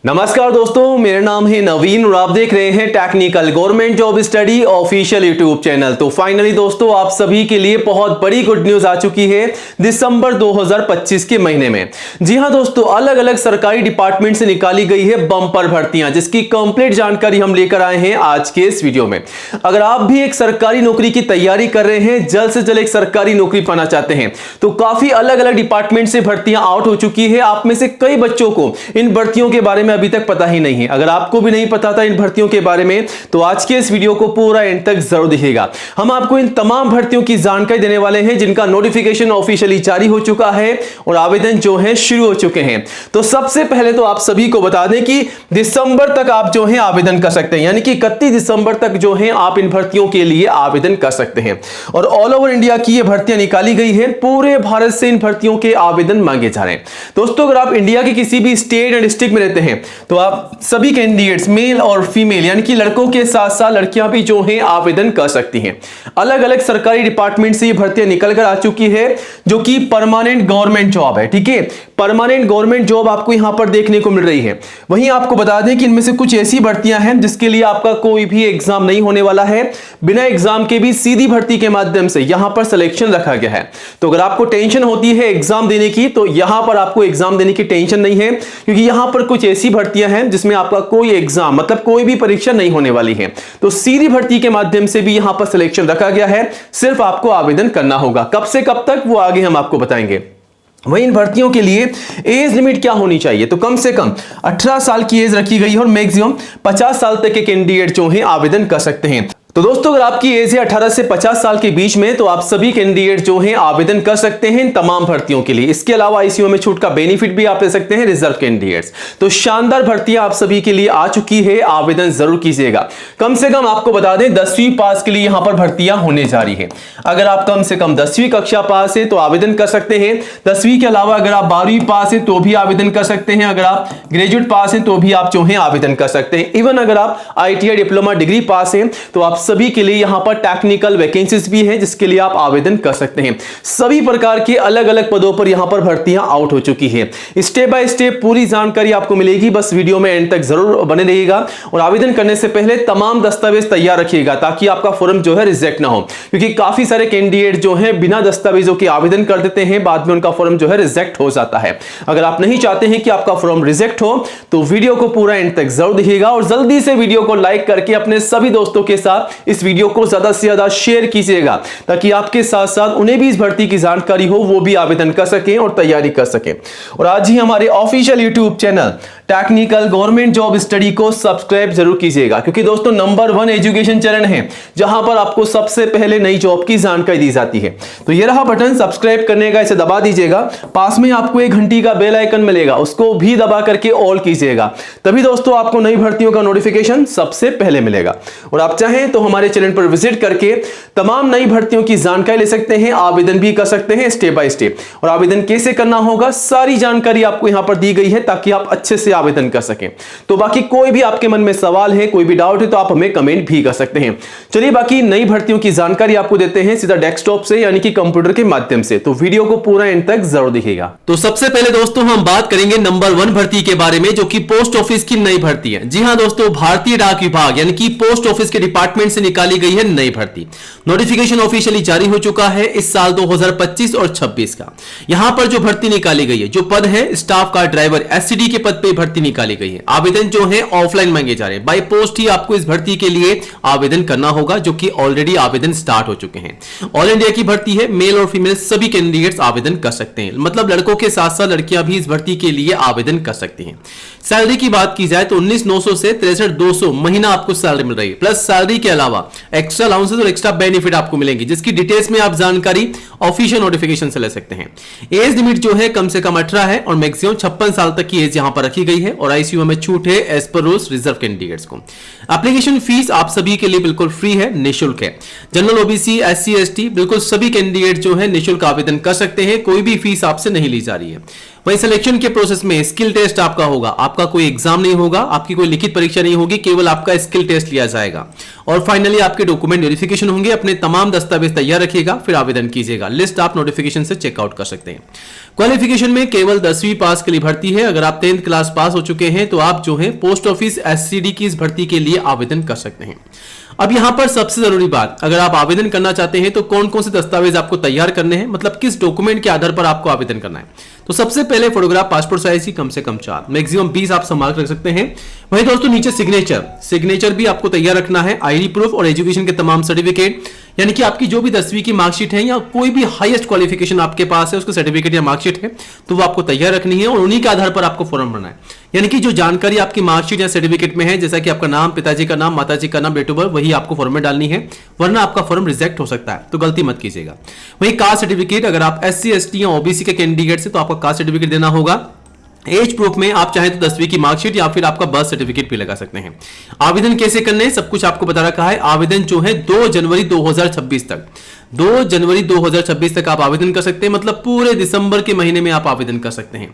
नमस्कार दोस्तों, मेरा नाम है नवीन और आप देख रहे हैं technical government job study official YouTube channel. तो फाइनली दोस्तों, आप सभी के लिए बहुत बड़ी गुड न्यूज आ चुकी है दिसंबर 2025 के महीने में। जी हां दोस्तों, अलग अलग सरकारी डिपार्टमेंट से निकाली गई है बम्पर भर्तियां, जिसकी कंप्लीट जानकारी हम लेकर आए हैं आज के इस वीडियो में। अगर आप भी एक सरकारी नौकरी की तैयारी कर रहे हैं, जल्द से जल्द एक सरकारी नौकरी पाना चाहते हैं, तो काफी अलग अलग डिपार्टमेंट से भर्तियां आउट हो चुकी है। आप में से कई बच्चों को इन भर्तियों के बारे में अभी तक पता ही नहीं है। अगर आपको भी नहीं पता था इन भर्तियों के बारे में, तो आज के इस वीडियो को पूरा एंड तक जरूर देखिएगा। हम आपको इन तमाम भर्तियों की जानकारी देने वाले हैं जिनका नोटिफिकेशन ऑफिशियली जारी हो चुका है और आवेदन जो है शुरू हो चुके हैं। तो सबसे पहले तो आप सभी को बता दें कि दिसंबर तक आप जो है आवेदन कर सकते हैं, यानी कि 31 दिसंबर तक जो है आप इन भर्तियों के लिए आवेदन कर सकते हैं। और ऑल ओवर इंडिया की ये भर्तियां निकाली गई है, पूरे भारत से इन भर्तियों के आवेदन मांगे जा रहे हैं। दोस्तों, अगर आप इंडिया के किसी भी स्टेट एंड डिस्ट्रिक्ट में रहते हैं, तो आप सभी कैंडिडेट्स मेल और फीमेल यानी कि लड़कों के साथ साथ लड़कियां भी जो हैं आवेदन कर सकती हैं। अलग अलग सरकारी डिपार्टमेंट से ये भर्तियां निकल कर आ चुकी है, जो कि परमानेंट गवर्नमेंट जॉब है। ठीक है, परमानेंट गवर्नमेंट जॉब आपको यहां पर देखने को मिल रही है। वहीं आपको बता दें कि इनमें से कुछ ऐसी भर्तियां हैं जिसके लिए आपका कोई भी एग्जाम नहीं होने वाला है। बिना एग्जाम के भी सीधी भर्ती के माध्यम से यहां पर सिलेक्शन रखा गया है। तो अगर आपको टेंशन होती है एग्जाम देने की, तो यहां पर आपको एग्जाम देने की टेंशन नहीं है, क्योंकि यहां पर कुछ ऐसी भर्तियां हैं जिसमें आपका कोई एग्जाम मतलब कोई भी परीक्षा नहीं होने वाली है। तो सीधी भर्ती के माध्यम से भी यहां पर सिलेक्शन रखा गया है। सिर्फ आपको आवेदन करना होगा। कब से कब तक, वो आगे हम आपको बताएंगे। वहीं इन भर्तियों के लिए एज लिमिट क्या होनी चाहिए, तो कम से कम 18 साल की एज रखी गई है और मैक्सिमम 50 साल तक के कैंडिडेट जो हैं आवेदन कर सकते हैं। तो दोस्तों, अगर आपकी एज है 18 से 50 साल के बीच में, तो आप सभी कैंडिडेट जो हैं आवेदन कर सकते हैं इन तमाम भर्तियों के लिए। इसके अलावा आईसीयू में छूट का बेनिफिट भी आप ले सकते हैं रिजर्व कैंडिडेट्स। तो शानदार भर्तियां आप सभी के लिए आ चुकी है, आवेदन जरूर कीजिएगा। कम से कम आपको बता दें 10वीं पास के लिए यहां पर भर्तियां होने जा रही है। अगर आप कम से कम 10वीं कक्षा पास है तो आवेदन कर सकते हैं। 10वीं के अलावा अगर आप 12वीं पास है तो भी आवेदन कर सकते हैं। अगर आप ग्रेजुएट पास है तो भी आप जो है आवेदन कर सकते हैं। इवन अगर आप ITI डिप्लोमा डिग्री पास है तो आप सभी के लिए यहां पर टेक्निकल वैकेंसीज भी हैं, जिसके लिए आप आवेदन कर सकते हैं। सभी प्रकार के अलग अलग पदों पर यहां पर भर्तियां आउट हो चुकी है। स्टेप बाय स्टेप पूरी जानकारी आपको मिलेगी, बस वीडियो में एंड तक जरूर बने रहिएगा। और आवेदन करने से पहले तमाम दस्तावेज तैयार रखिएगा, ताकि आपका फॉर्म जो है रिजेक्ट ना हो, क्योंकि काफी सारे कैंडिडेट जो हैं बिना दस्तावेजों के आवेदन कर देते हैं, बाद में उनका फॉर्म जो है रिजेक्ट हो जाता है। अगर आप नहीं चाहते हैं कि आपका फॉर्म रिजेक्ट हो, तो वीडियो को पूरा एंड तक जरूर देखिएगा और जल्दी से वीडियो को लाइक करके अपने सभी दोस्तों के साथ इस वीडियो को ज्यादा से ज्यादा शेयर कीजिएगा, ताकि आपके साथ साथ उन्हें भी इस भर्ती की जानकारी हो, वो भी आवेदन कर सकें और तैयारी कर सकें। और आज ही हमारे official YouTube channel technical government job study को सब्सक्राइब जरूर कीजिएगा, क्योंकि दोस्तों नंबर 1 एजुकेशन चैनल है जहां पर आपको सबसे पहले नई जॉब की जानकारी दी जाती है। तो ये रहा बटन सब्सक्राइब करने का, इसे दबा दीजिएगा। पास में आपको एक घंटी का बेल आइकन मिलेगा, उसको भी दबा करके ऑल कीजिएगा, तभी दोस्तों आपको नई भर्तियों का नोटिफिकेशन सबसे पहले मिलेगा। और आप चाहें तो हमारे चैनल पर विजिट करके तमाम नई भर्तियों की जानकारी ले सकते हैं, आवेदन भी कर सकते हैं स्टेप बाय स्टेप। और आवेदन कैसे करना होगा, सारी जानकारी आपको यहां पर दी गई है, ताकि आप अच्छे से आवेदन कर सकें। तो बाकी कोई भी आपके मन में सवाल है, कोई भी डाउट है, तो आप हमें कमेंट भी कर सकते हैं। चलिए बाकी नई भर्तियों की जानकारी आपको देते हैं सीधा डेस्कटॉप से, यानी कि कंप्यूटर के माध्यम से। तो वीडियो को पूरा एंड तक जरूर देखिएगा। तो सबसे पहले दोस्तों हम बात करेंगे नंबर 1 भर्ती के बारे में, जो कि पोस्ट ऑफिस की नई भर्ती है। जी हां दोस्तों, भारतीय डाक विभाग यानी कि पोस्ट ऑफिस के डिपार्टमेंट से निकाली गई है नई भर्ती। नोटिफिकेशन ऑफिशियली जारी हो चुका है इस साल 2025 और 26 का। यहां पर जो भर्ती निकाली गई है, जो पद है स्टाफ कार ड्राइवर SCD के पद पे भर्ती निकाली गई है। आवेदन जो है ऑफलाइन मांगे जा रहे हैं, बाय पोस्ट ही आपको इस भर्ती के लिए आवेदन करना होगा, जो कि ऑलरेडी आवेदन स्टार्ट हो चुके हैं। ऑल इंडिया की भर्ती है, मेल और फीमेल सभी कैंडिडेट्स आवेदन कर सकते हैं, मतलब लड़कों के साथ साथ लड़कियां भी इस भर्ती के लिए आवेदन कर सकती हैं। सैलरी की बात की जाए तो 19,900 से 63,200 महीना आपको सैलरी मिल रही है। प्लस सैलरी के अलावा एक्स्ट्रा अलाउंसेस और एक्स्ट्रा बेनिफिट आपको मिलेंगे, जिसकी डिटेल्स में आप जानकारी ऑफिशियल नोटिफिकेशन से ले सकते हैं। एज लिमिट जो है कम से कम 18 है और मैक्सिमम 56 साल तक की एज यहां पर रखी गई है। और आईसीयू में छूट है एज पर रूल्स रिजर्व कैंडिडेट्स को। एप्लीकेशन फीस आप सभी के लिए बिल्कुल फ्री है, निःशुल्क है। जनरल OBC SC ST बिल्कुल सभी कैंडिडेट जो है निःशुल्क आवेदन कर सकते हैं, कोई भी फीस आपसे नहीं ली जा रही है। वहीं सिलेक्शन के प्रोसेस में स्किल टेस्ट आपका होगा, आपका कोई एग्जाम नहीं होगा, आपकी कोई लिखित परीक्षा नहीं होगी, केवल आपका स्किल टेस्ट लिया जाएगा। और फाइनली आपके डॉक्यूमेंट वेरिफिकेशन होंगे, अपने तमाम दस्तावेज तैयार रखिएगा, फिर आवेदन कीजिएगा। लिस्ट आप नोटिफिकेशन से चेकआउट कर सकते हैं। क्वालिफिकेशन में केवल 10वीं पास के लिए भर्ती है। अगर आप 10th क्लास पास हो चुके हैं तो आप जो है पोस्ट ऑफिस एससीडी की इस भर्ती के लिए आवेदन कर सकते हैं। अब यहां पर सबसे जरूरी बात, अगर आप आवेदन करना चाहते हैं तो कौन कौन से दस्तावेज आपको तैयार करने हैं, मतलब किस डॉक्यूमेंट के आधार पर आपको आवेदन करना है। तो सबसे पहले फोटोग्राफ पासपोर्ट साइज की कम से कम 4, मैक्सिमम 20 आप संभाल रख सकते हैं। वहीं दोस्तों नीचे सिग्नेचर भी आपको तैयार रखना है, आईडी प्रूफ और एजुकेशन के तमाम सर्टिफिकेट, यानी कि आपकी जो भी 10वीं की मार्कशीट है या कोई भी हाईएस्ट क्वालिफिकेशन आपके पास है उसका सर्टिफिकेट या मार्कशीट है तो वो आपको तैयार रखनी है और उन्हीं के आधार पर आपको फॉर्म भरना है। यानी कि जो जानकारी आपकी मार्कशीट या सर्टिफिकेट में है, जैसा कि आपका नाम, पिताजी का नाम, माताजी का नाम, डेट ऑफ बर्थ, वही आपको फॉर्म में डालनी है, वरना आपका फॉर्म रिजेक्ट हो सकता है, तो गलती मत कीजिएगा। वही कास्ट सर्टिफिकेट, अगर आप SC ST या OBC के कैंडिडेट से तो आपका कास्ट सर्टिफिकेट देना होगा। एज प्रूफ में आप चाहें तो 10वीं की मार्कशीट या फिर आपका बर्थ सर्टिफिकेट भी लगा सकते हैं। आवेदन कैसे करने हैं सब कुछ आपको बता रखा है। आवेदन जो है 2 जनवरी 2026 तक, 2 जनवरी 2026 तक आप आवेदन कर सकते हैं, मतलब पूरे दिसंबर के महीने में आप आवेदन कर सकते हैं।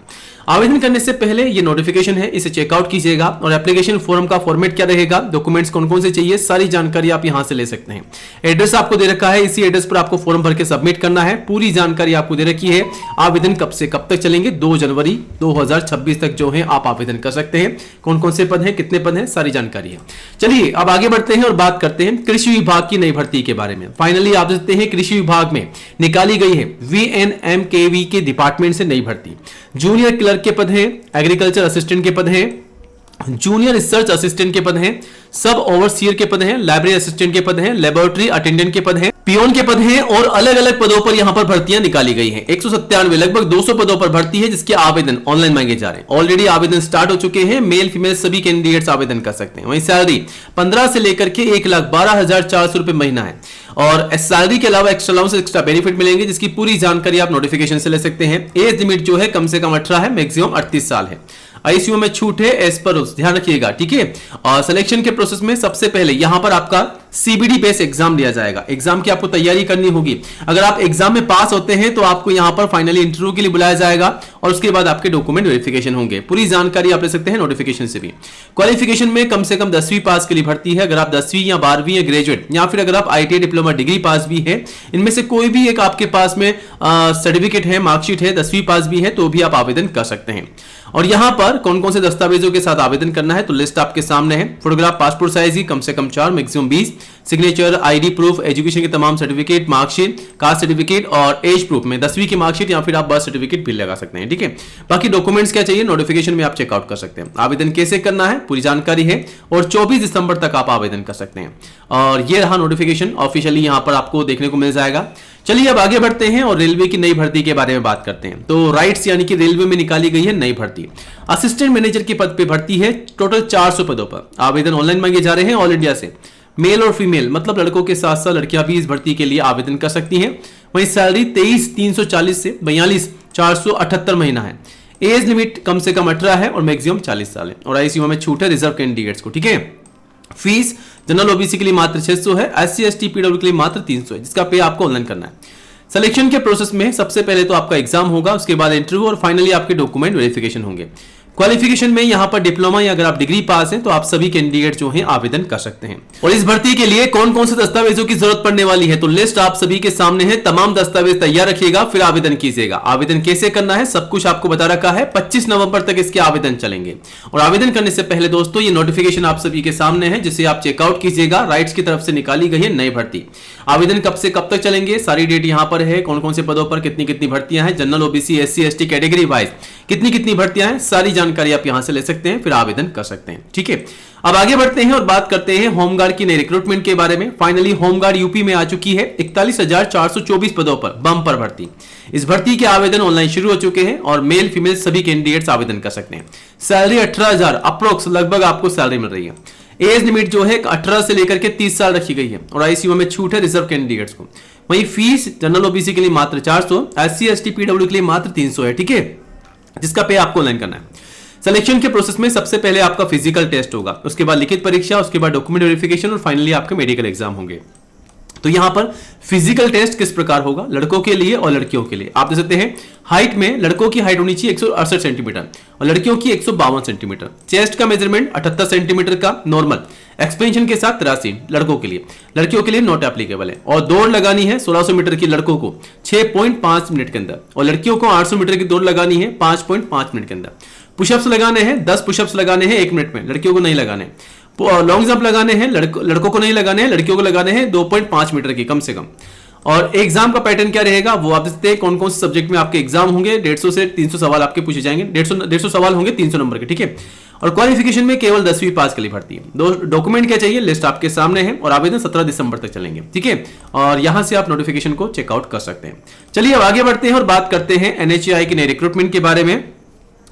आवेदन करने से पहले ये नोटिफिकेशन है, इसे चेकआउट कीजिएगा और एप्लीकेशन फॉर्म का फॉर्मेट क्या रहेगा, डॉक्यूमेंट्स कौन कौन से चाहिए, सारी जानकारी आप यहां से ले सकते हैं। एड्रेस आपको दे रखा है, इसी एड्रेस पर आपको फॉर्म भर के सबमिट करना है। पूरी जानकारी आपको दे रखी है। आवेदन कब से कब तक चलेंगे, 2 जनवरी 2026 तक जो है आप आवेदन कर सकते हैं। कौन कौन से पद हैं, कितने पद हैं, सारी जानकारी है। चलिए अब आगे बढ़ते हैं और बात करते हैं कृषि विभाग की नई भर्ती के बारे में। फाइनली आप देखते हैं कृषि विभाग में निकाली गई है VNMKV के डिपार्टमेंट से नई भर्ती। जूनियर क्लर्क के पद हैं, एग्रीकल्चर असिस्टेंट के पद हैं, जूनियर रिसर्च असिस्टेंट के पद हैं, सब ओवरसीयर के पद हैं, लाइब्रेरी असिस्टेंट के पद हैं, लेबोरेटरी अटेंडेंट के पद हैं, पियोन के पद हैं और अलग अलग पदों पर यहां पर भर्तियां निकाली गई हैं। 197 लगभग 200 पदों पर भर्ती है जिसके आवेदन ऑनलाइन मांगे जा रहे हैं। ऑलरेडी आवेदन स्टार्ट हो चुके हैं, मेल फीमेल सभी कैंडिडेट्स आवेदन कर सकते हैं। वहीं सैलरी 15 से लेकर के 1,12,400 रुपए महीना है और सैलरी के अलावा एक्स्ट्रा अलाउंस, एक्स्ट्रा बेनिफिट मिलेंगे जिसकी पूरी जानकारी आप नोटिफिकेशन से ले सकते हैं। एज लिमिट जो है कम से कम 18 है, मैक्सिमम 38 साल है। आईसीयू में छूट है एज पर रूल्स, ध्यान रखिएगा, ठीक है। और सिलेक्शन के प्रोसेस में सबसे पहले यहां पर आपका CBD बेस एग्जाम लिया जाएगा। एग्जाम की आपको तैयारी करनी होगी। अगर आप एग्जाम में पास होते हैं तो आपको यहां पर फाइनली इंटरव्यू के लिए बुलाया जाएगा और उसके बाद आपके डॉक्यूमेंट वेरिफिकेशन होंगे। पूरी जानकारी आप ले सकते हैं नोटिफिकेशन से भी। क्वालिफिकेशन में कम से कम 10वीं पास के लिए भर्ती है। अगर आप 10वीं या 12वीं या ग्रेजुएट या फिर अगर आप ITI डिप्लोमा डिग्री पास भी है, इनमें से कोई भी एक आपके पास में सर्टिफिकेट है, मार्कशीट है, 10वीं पास भी है तो भी आप आवेदन कर सकते हैं। और यहां पर कौन कौन से दस्तावेजों के साथ आवेदन करना है तो लिस्ट आपके सामने है। फोटोग्राफ पासपोर्ट साइज की कम से कम 4, maximum 20, signature, ID proof, education के तमाम सर्टिफिकेट, मार्कशीट, कास्ट सर्टिफिकेट और एज प्रूफ में 10वीं की मार्कशीट या फिर आप बर्थ सर्टिफिकेट भी लगा सकते हैं, ठीक है। बाकी डॉक्यूमेंट्स क्या चाहिए नोटिफिकेशन में आप चेकआउट कर सकते हैं। आवेदन कैसे करना है पूरी जानकारी है और 24 दिसंबर तक आप आवेदन कर सकते हैं। और ये रहा नोटिफिकेशन, ऑफिशियली यहां पर आपको देखने को मिल जाएगा। चलिए अब आगे बढ़ते हैं और रेलवे की नई भर्ती के बारे में बात करते हैं। तो राइट्स यानी कि रेलवे में निकाली गई है नई भर्ती। असिस्टेंट मैनेजर के पद पे भर्ती है, टोटल 400 पदों पर। आवेदन ऑनलाइन मांगे जा रहे हैं ऑल इंडिया से। मेल और फीमेल मतलब लड़कों के साथ साथ लड़कियां भी इस भर्ती के लिए आवेदन कर सकती हैं। वहीं सैलरी 23,340 से 42,478 महीना है। एज लिमिट कम से कम 18 है और मैक्सिमम 40 साल है। और आईसीयू में छूट है रिजर्व कैंडिडेट्स को, ठीक है। फीस जनरल ओबीसी के लिए मात्र 600 है, SC ST PW के लिए मात्र 300 है, जिसका पे आपको ऑनलाइन करना है। सिलेक्शन के प्रोसेस में सबसे पहले तो आपका एग्जाम होगा, उसके बाद इंटरव्यू और फाइनली आपके डॉक्यूमेंट वेरिफिकेशन होंगे। क्वालिफिकेशन में यहां पर डिप्लोमा या अगर आप डिग्री पास हैं तो आप सभी कैंडिडेट जो हैं आवेदन कर सकते हैं। और इस भर्ती के लिए कौन कौन से दस्तावेजों की जरूरत पड़ने वाली है तो लिस्ट आप सभी के सामने है। तमाम दस्तावेज तैयार रखिएगा फिर आवेदन कीजिएगा। आवेदन कैसे करना है सब कुछ आपको बता रखा है। 25 नवंबर तक इसके आवेदन चलेंगे। और आवेदन करने से पहले दोस्तों ये नोटिफिकेशन आप सभी के सामने है जिसे आप चेकआउट कीजिएगा। राइट्स की तरफ से निकाली गई है नई भर्ती। आवेदन कब से कब तक चलेंगे सारी डेट यहां पर है। कौन कौन से पदों पर कितनी कितनी भर्तियां हैं, general OBC SC ST category wise कितनी कितनी भर्तियां हैं, सारी जानकारी आप यहां से ले सकते हैं फिर आवेदन कर सकते हैं, ठीक है। अब आगे बढ़ते हैं और बात करते हैं होमगार्ड की नई रिक्रूटमेंट के बारे में। फाइनली होमगार्ड यूपी में आ चुकी है 41,424 पदों पर बम्पर भर्ती। इस भर्ती के आवेदन ऑनलाइन शुरू हो चुके हैं और मेल फीमेल सभी कैंडिडेट्स आवेदन कर सकते हैं। सैलरी 18,000 अप्रोक्स लगभग आपको सैलरी मिल रही है। एज लिमिट जो है 18 से लेकर के 30 साल रखी गई है और आईसीयू में छूट है रिजर्व कैंडिडेट्स को। वहीं फीस जनरल ओबीसी के लिए मात्र 400, SC ST PW के लिए मात्र 300 है, ठीक है, जिसका पे आपको ऑनलाइन करना है। सिलेक्शन के प्रोसेस में सबसे पहले आपका फिजिकल टेस्ट होगा, उसके बाद लिखित परीक्षा, उसके बाद डॉक्यूमेंट वेरिफिकेशन और फाइनली आपके मेडिकल एग्जाम होंगे। तो यहां पर फिजिकल टेस्ट किस प्रकार होगा लड़कों के लिए और लड़कियों के लिए। आप देख सकते हैं हाइट में लड़कों की हाइट होनी चाहिए 168 सेंटीमीटर और लड़कियों की 152 सेंटीमीटर। चेस्ट का मेजरमेंट 78 सेंटीमीटर का नॉर्मल, एक्सपेंशन के साथ 83 लड़कों के लिए, लड़कियों के लिए नॉट एप्लीकेबल है। और दौड़ लगानी है 1600 मीटर की लड़कों को 6.5 मिनट के अंदर और लड़कियों को 800 मीटर की दौड़ लगानी है 5.5 मिनट के अंदर। पुशअप्स लगाने हैं 10 पुशअप्स लगाने हैं 1 मिनट में, लड़कियों को नहीं लगाने। लॉन्ग जंप लगाने हैं लड़कों को नहीं लगाने हैं, लड़कियों को लगाने हैं 2.5 मीटर की कम से कम। और एग्जाम का पैटर्न क्या रहेगा वो आप देखते हैं कौन कौन से सब्जेक्ट में आपके एग्जाम होंगे। 150 से 300 सवाल आपके पूछे जाएंगे, 150 सवाल होंगे 300 नंबर के, ठीक है। और क्वालिफिकेशन में केवल 10वीं पास के लिए भर्ती है। डॉक्यूमेंट क्या चाहिए लिस्ट आपके सामने है और आवेदन 17 दिसंबर तक चलेंगे, ठीक है। और यहां से आप नोटिफिकेशन को चेकआउट कर सकते हैं। चलिए अब आगे बढ़ते हैं और बात करते हैं NHAI की नई रिक्रूटमेंट के बारे में।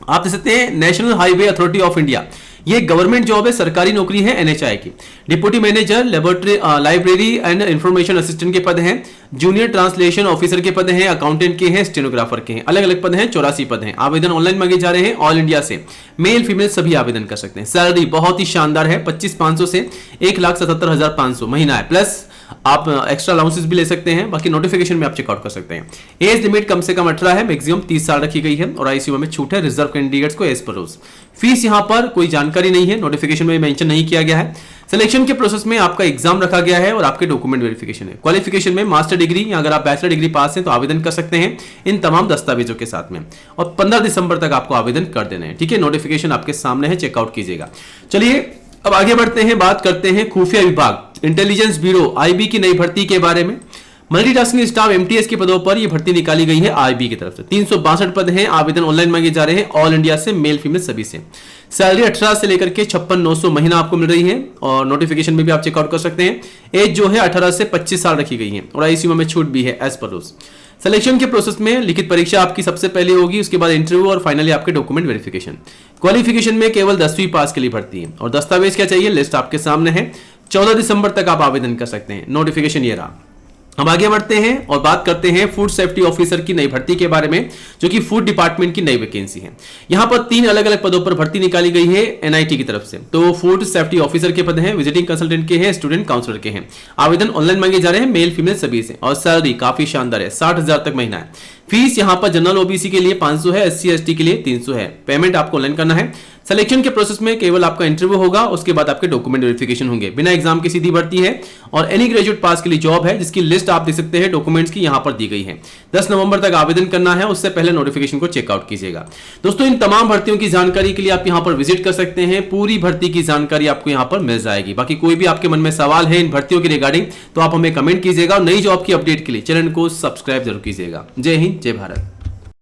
आप देख सकते हैं national highway authority of India, ये गवर्नमेंट जॉब है, सरकारी नौकरी है NHAI की। Deputy manager laboratory library and information assistant के पद हैं, जूनियर ट्रांसलेशन ऑफिसर के पद हैं, अकाउंटेंट के हैं, स्टेनोग्राफर के हैं, अलग अलग पद हैं, 84 पद हैं। आवेदन ऑनलाइन मांगे जा रहे हैं ऑल इंडिया से, मेल फीमेल सभी आवेदन कर सकते हैं। सैलरी बहुत ही शानदार है, 25,500 से 1,77,500 महीना है, प्लस आप एक्स्ट्रा अलाउंसेस भी ले सकते हैं। बाकी नोटिफिकेशन में आप चेकआउट कर सकते हैं। एज लिमिट कम से कम 18 है, मैक्सिमम 30 साल रखी गई है और आईसीयू में छूट है रिजर्व कैंडिडेट्स को एज पर रूल्स। फीस यहां पर कोई जानकारी नहीं है, नोटिफिकेशन में मेंशन नहीं किया गया है। सिलेक्शन के प्रोसेस में आपका एग्जाम रखा गया है और आपके डॉक्यूमेंट वेरिफिकेशन है। क्वालिफिकेशन में मास्टर डिग्री या अगर आप बैचलर डिग्री पास हैं तो आवेदन कर सकते हैं इन तमाम दस्तावेजों के साथ में और 15 दिसंबर तक आपको आवेदन कर देना है, ठीक है। नोटिफिकेशन आपके सामने है, चेकआउट कीजिएगा। चलिए अब आगे बढ़ते हैं, बात करते हैं खुफिया विभाग इंटेलिजेंस ब्यूरो IB की नई भर्ती के बारे में। मल्टीटास्किंग स्टाफ MTS के पदों पर यह भर्ती निकाली गई है IB की तरफ से। 362 पद हैं, आवेदन ऑनलाइन मांगे जा रहे हैं ऑल इंडिया से, मेल फीमेल सभी से। सैलरी 18 से लेकर के 56,900 महीना आपको मिल रही है और नोटिफिकेशन में भी आप चेकआउट कर सकते हैं। एज जो है 18 से 25 साल रखी गई है और आईसीयू में छूट भी है एज पर रूल्स। सिलेक्शन के प्रोसेस में लिखित परीक्षा आपकी सबसे पहले होगी, उसके बाद इंटरव्यू और फाइनली आपके डॉक्यूमेंट वेरिफिकेशन। क्वालिफिकेशन में केवल 10वीं पास के लिए भर्ती है और दस्तावेज क्या चाहिए लिस्ट आपके सामने है। 14 दिसंबर तक आप आवेदन कर सकते हैं। नोटिफिकेशन ये रहा। अब आगे बढ़ते हैं और बात करते हैं फूड सेफ्टी ऑफिसर की नई भर्ती के बारे में, जो कि फूड डिपार्टमेंट की नई वैकेंसी है। यहां पर 3 अलग अलग पदों पर भर्ती निकाली गई है NIT की तरफ से। तो फूड सेफ्टी ऑफिसर के पद हैं, विजिटिंग कंसल्टेंट के हैं, स्टूडेंट काउंसलर के हैं। आवेदन ऑनलाइन मांगे जा रहे हैं मेल फीमेल सभी से और सैलरी काफी शानदार है, 60,000 तक महीना है। फीस यहां पर जनरल OBC के लिए 500 है, SC ST के लिए 300 है। पेमेंट आपको ऑनलाइन करना है। सिलेक्शन के प्रोसेस में केवल आपका इंटरव्यू होगा, उसके बाद आपके डॉक्यूमेंट वेरिफिकेशन होंगे। बिना एग्जाम की सीधी भर्ती है और एनी ग्रेजुएट पास के लिए जॉब है, जिसकी लिस्ट आप देख सकते हैं डॉक्यूमेंट्स की यहां पर दी गई है। 10 नवंबर तक आवेदन करना है, उससे पहले नोटिफिकेशन को चेकआउट कीजिएगा। दोस्तों इन तमाम भर्तियों की जानकारी के लिए आप यहां पर विजिट कर सकते हैं, पूरी भर्ती की जानकारी आपको यहां पर मिल जाएगी। बाकी कोई भी आपके मन में सवाल है इन भर्तियों के रिगार्डिंग तो आप हमें कमेंट कीजिएगा और नई जॉब की अपडेट के लिए चैनल को सब्सक्राइब जरूर कीजिएगा। जय हिंद, जय भारत।